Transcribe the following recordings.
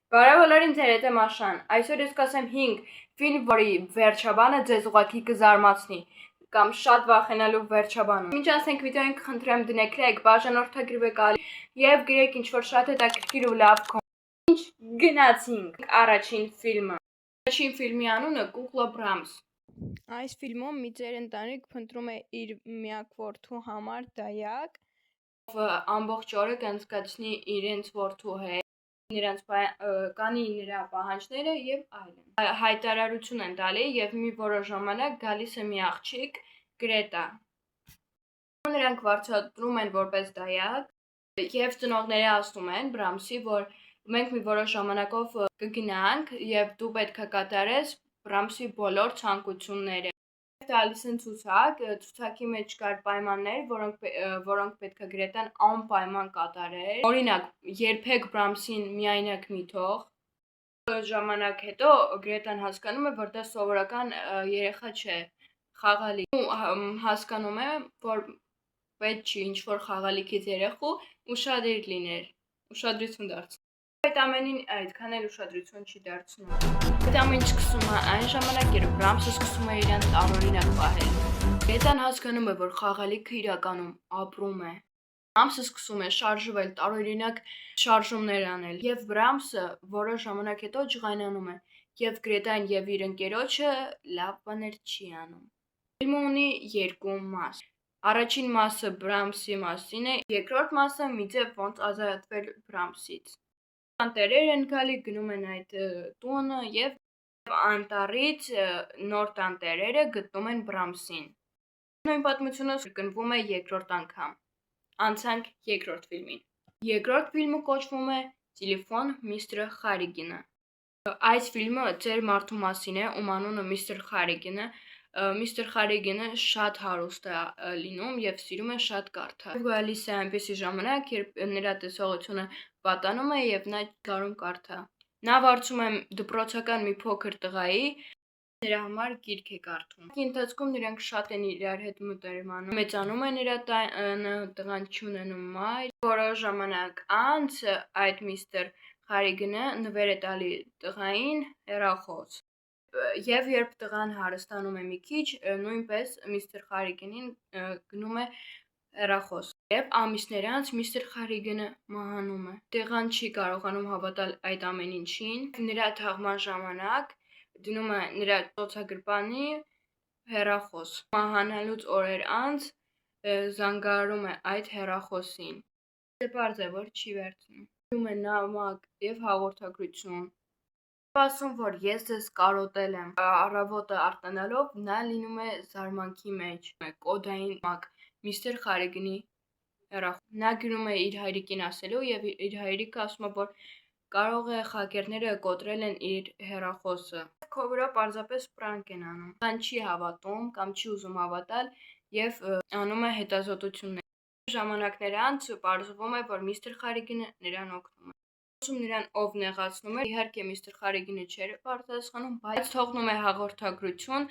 Բարև բոլորին, ձեր հետ եմ Աշան։ Այսօր ես կասեմ 5 ֆիլմ, որի վերջաբանը ձեզ ուղղակի կզարմացնի կամ շատ վախենալու վերջաբանում։ Ինչ ասենք վիդեոին, կխնդրեմ դնեք լայք, բաժանորդագրվեք ալի եւ գրեք ինչ-որ շատ հետաքրքիր ու լավ կոմենտ։ Ինչ գնացինք առաջին ֆիլմը։ Առաջին ֆիլմի անունը Կուկլա Բրամս։ Այս ֆիլմում մի ծեր ընտանիք փնտրում է իր միակ որդու համար դայակ, ով ամբողջ օրը կանցկացնի իրենց որդու հետ, նրանց կանի նրա պահանջները եւ այլն։ Հայտարարություն են տալի եւ մի որոշ ժամանակ գալիս է մի աղջիկ Գրետա։ Նրանք վարձատրում են որպես դայակ եւ ծնողները ասում են Բրամսի, որ մենք մի որոշ ժամանակով կգնանք եւ դու պետք է կատարես Բրամսի բոլոր ցանկությունները։ Տալիս են ցուցակի մեջ կար պայմաններ, որոնք պետք է Գրետան անպայման կատարեր։ Օրինակ, երբեք Բրամսին միայնակ մի թող։ Ժամանակ հետո Գրետան հասկանում է, որ դա սովորական երեխա չէ, խաղալիք։ Հասկանում է, որ պետք չի ինչ-որ խաղալիքից երեխու ուշադիր լիներ, ուշադրություն դարձնել։ Այդ ամենին այդքան էլ ուշադրություն չի դարձնում։ Այդ ամենը սկսում է այն ժամանակ, երբ Բրամսը սկսում է իրեն տարօրինակ պահել։ Գրետան հասկանում է, որ խաղալիքը իրականում ապրում է։ Բրամսը սկսում է շարժվել, տարօրինակ շարժումներ անել, եւ Բրամսը որոշ ժամանակ հետո ջղայնանում է, եւ Գրետան եւ իր ընկերոջը լավ բաներ չի անում։ Ֆիլմը ունի 2 մաս։ Առաջին մասը Բրամսի մասին է, երկրորդ մասը մի ձև ոնց ազատվել Բրամսից։ Տերեր են գալի, գնում են այդ տունը եւ անտառից նոր տանտերերը գտնում են Բրամսին։ Նույն պատմությունը կրկնվում է երկրորդ անգամ։ Անցանք երկրորդ ֆիլմին։ Երկրորդ ֆիլմը կոչվում է Տելեֆոն Միսթր Խարիգինը։ Այս ֆիլմը ծեր մարդու մասին է, ում անունը Միսթր Խարիգին է։ Միսթր Խարիգինը շատ հարուստ է լինում եւ սիրում է շատ կարդալ։ Գալիս է այնպիսի ժամանակ, երբ նրա տեսողությունը պատանում է եւ նա կարում կարդա։ Նա վարձում է դպրոցական մի փոքր տղայի, նրա համար գիրք է կարդում։ Ընթացքում նրանք շատ են իրար հետ մտերմանում։ Մեծանում է նրա տանը, տղան չունենում մայր։ Որոշ ժամանակ անց այդ Միսթր Խարիգինը նվեր է տալի տղային հեռախոս։ Եվ երբ տղան հարստանում է մի քիչ, նույնպես Միսթր Խարիգինին գնում է հեռախոս։ Եվ ամիսներ անց Միսթր Խարիգինը մահանում է։ Տղան չի կարողանում հավատալ այդ ամեն ինչին։ Նրա թաղման ժամանակ դնում է նրա ծոցագրպանի հեռախոս։ Մահանալուց օրեր անց զանգահարում է այդ հեռախոսին։ Պարզ է, որ չի վերցնում։ Դնում է նամակ եւ հաղորդագրություն։ Ասում, որ ես ձեզ կարոտել եմ։ Առավոտը արտանալով նա լինում է զարմանքի մեջ։ Կոդային նամակ Միսթր Խարիգինի հեռախոս։ Նա գրում է իր հայրիկին ասելու եւ իր հայրիկը ասում է, որ կարող է հակերները կոտրել են իր հեռախոսը։ Քո վրա պարզապես պրանկ են անում։ Ան չի հավատում կամ չի ուզում հավատալ եւ անում է հետազոտություններ։ Ժամանակներ անց պարզվում է, որ Միսթր Խարիգինը նրան օգնում է։ Նրան ով նեղացնում է, իհարկե Միսթր Խարիգինը չէր պատասխանում, բայց թողնում է հաղորդագրություն,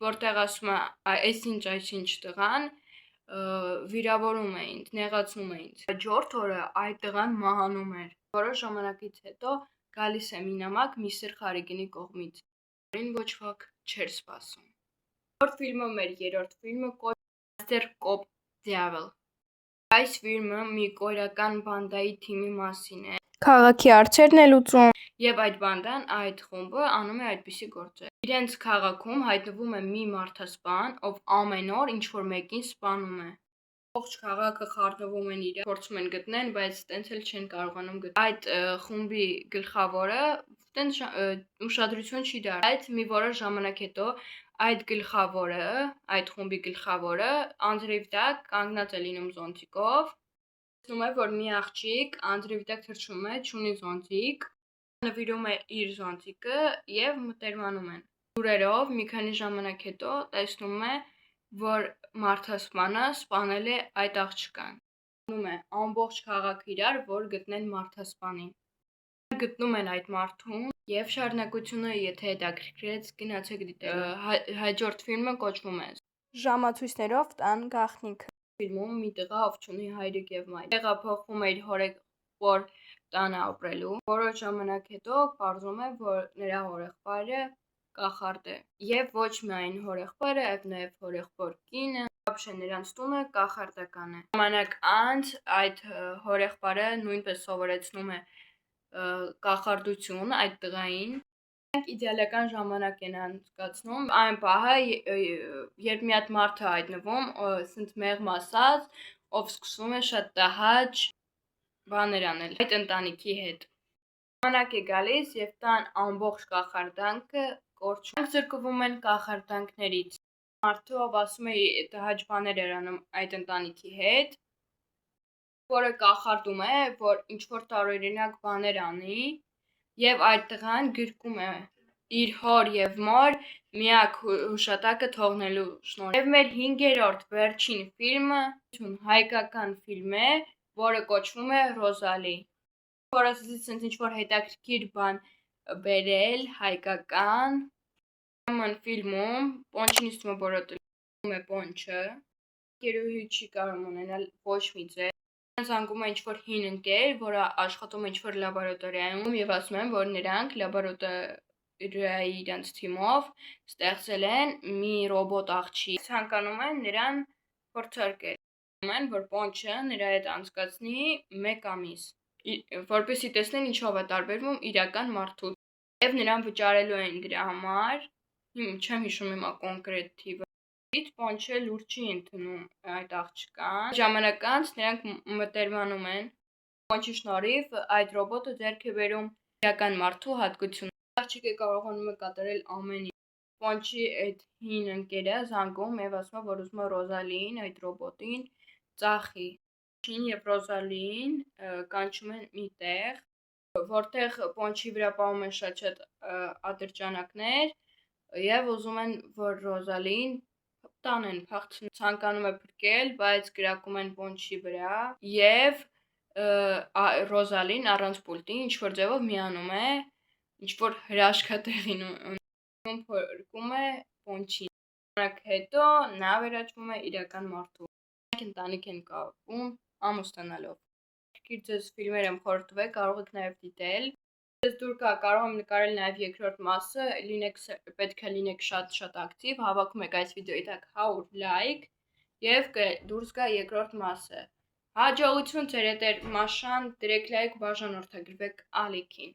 որտեղ ասում է այսինչ տղան վիրավորում է ինձ, նեղացնում է ինձ։ Հաջորդ օրը այդ տղան մահանում էր։ Որոշ ժամանակից հետո գալիս է մի նամակ Միսթր Խարիգինի կողմից, որին ոչ ոք չէր սպասում։ Երրորդ ֆիլմը մեր երրորդ ֆիլմը Master Cop Devil։ Այս ֆիլմը մի կորեական բանդայի թիմի մասին է։ Քաղաքի հարցերն է լուծում եւ այդ բանդան, այդ խումբը անում է այդպիսի գործեր։ Իրենց քաղաքում հայտնվում է մի մարդասպան, ով ամեն օր ինչ-որ մեկին սպանում է։ Ողջ քաղաքը խառնվում են իրար, փորձում են գտնել, բայց տենց էլ չեն կարողանում գտնել։ Այդ խումբի գլխավորը տենց ուշադրություն չի դարձնում։ Այդ մի որոշ ժամանակ հետո այդ գլխավորը, այդ խումբի գլխավորը անձրև տակ կանգնած է լինում զոնտիկով։ Տեսնում է, որ մի աղջիկ անձրևի տակ թռչում է, չունի զոնտիկ, նվիրում է իր զոնտիկը եւ մտերմանում են։ Դուրերով մի քանի ժամանակ հետո տեսնում է, որ մարդասպանը սպանել է այդ աղջկան։ Անում է ամբողջ քաղաքը իրար, որ գտնեն մարդասպանին։ Գտնում են այդ մարդուն եւ շարունակությունը, եթե հետաքրքրեց, գնացեք դիտել։ Հաջորդ ֆիլմը կոչվում է Ժամացույցներով տան գաղտնիքը։ Ֆիլմում մի տղա, ով չունի հայրիկ եւ մայր, տեղափոխվում է իր հորեղբոր տանը ապրելու։ Որոշ ժամանակ հետո պարզում է, որ նրա հորեղբայրը կախարդ է։ Եվ ոչ միայն հորեղբայրը, այլ նաև հորեղբոր կինը, вообще նրանց տունը կախարդական է։ Ժամանակ անց այդ հորեղբայրը նույնպես սովորեցնում է կախարդություն այդ տղային։ Իդեալական ժամանակ են անցկացնում այն պահը, երբ մի հատ մարդ է հայտնվում, ասենց մեղմ ասած, ով սկսում է շատ տհաճ բաներ անել այդ ընտանիքի հետ։ Ժամանակ է գալիս եւ տան ամբողջ կախարդանքը կորչում, զրկվում են կախարդանքներից։ Մարդը, ով ասում է տհաճ բաներ էր անում այդ ընտանիքի հետ, որը կախարդում է, որ ինչ որ տարօրինակ բաներ անի, եւ այդ տղան գրկում է իր հոր եւ մոր միակ հուշատակը թողնելու շնորհիվ։ Եվ մեր 5-րդ վերջին ֆիլմը հայկական ֆիլմ է, որը կոչվում է Ռոզալի։ Որ ասեցի ցենց ինչ որ հետաքրքիր բան բերել հայկական Ման ֆիլմում Պոնչին իստում է բորոտում է Պոնչը, գերուհի չի կարող ունենալ ոչ մի ձև։ Զանգում է ինչ որ հին ընկեր, որը աշխատում է ինչ որ լաբորատորիայում եւ ասում են, որ նրանք լաբորատորիայի իրենց թիմով ստեղծել են մի ռոբոտ աղջի։ Ցանկանում են նրան փորձարկել։ Ասում են, որ Պոնչը նրա հետ անցկացնի 1 ամիս, որպեսզի տեսնեն ինչով է տարբերվում իրական մարդուց։ Եվ նրան վճարելու են դրա համար, չեմ հիշում հիմա կոնկրետ թիվը, Պոնչը լուրջ չի ընդունում այդ աղջկան։ Ժամանակ անց նրանք մտերմանում են։ Պոնչի շնորհիվ այդ ռոբոտը ձեռք է բերում իրական մարդու հատկություն։ Աղջիկը կարողանում է կատարել ամեն ինչ։ Պոնչի այդ հին ընկերը զանգում եւ ասում է, որ ուզում է Ռոզալին, այդ ռոբոտին, ծախի։ Պոնչին եւ Ռոզալին կանչում են մի տեղ, որտեղ Պոնչի վրա պահում են շատ ատրճանակներ եւ ուզում են, որ Ռոզալին տանեն, փախցնեն, ցանկանում է փրկել, բայց կրակում են Պոնչի վրա եւ Ռոզալին առանց պուլտի ինչ որ ձևով միանում է, ինչ որ հրաշք է տեղի ունենում, փրկում է Պոնչին։ Ժամանակ հետո նա վերածվում է իրական մարդու։ Նրանք ընտանիք են կապում ամուսնանալով։ Եկիր ձեզ ֆիլմեր եմ խորհրդվել, կարող եք նաեւ դիտել։ Ձեզ դուր գա, կարող եմ նկարել նաեւ երկրորդ մասը, պետք է լինեք շատ ակտիվ, հավաքում եք այս վիդեոյի տակ 100 լայք եւ դուրս գա երկրորդ մասը։ Հաջողություն ձեր հետ, Մաշան, դրեք լայք, բաժանորդագրվեք ալիքին։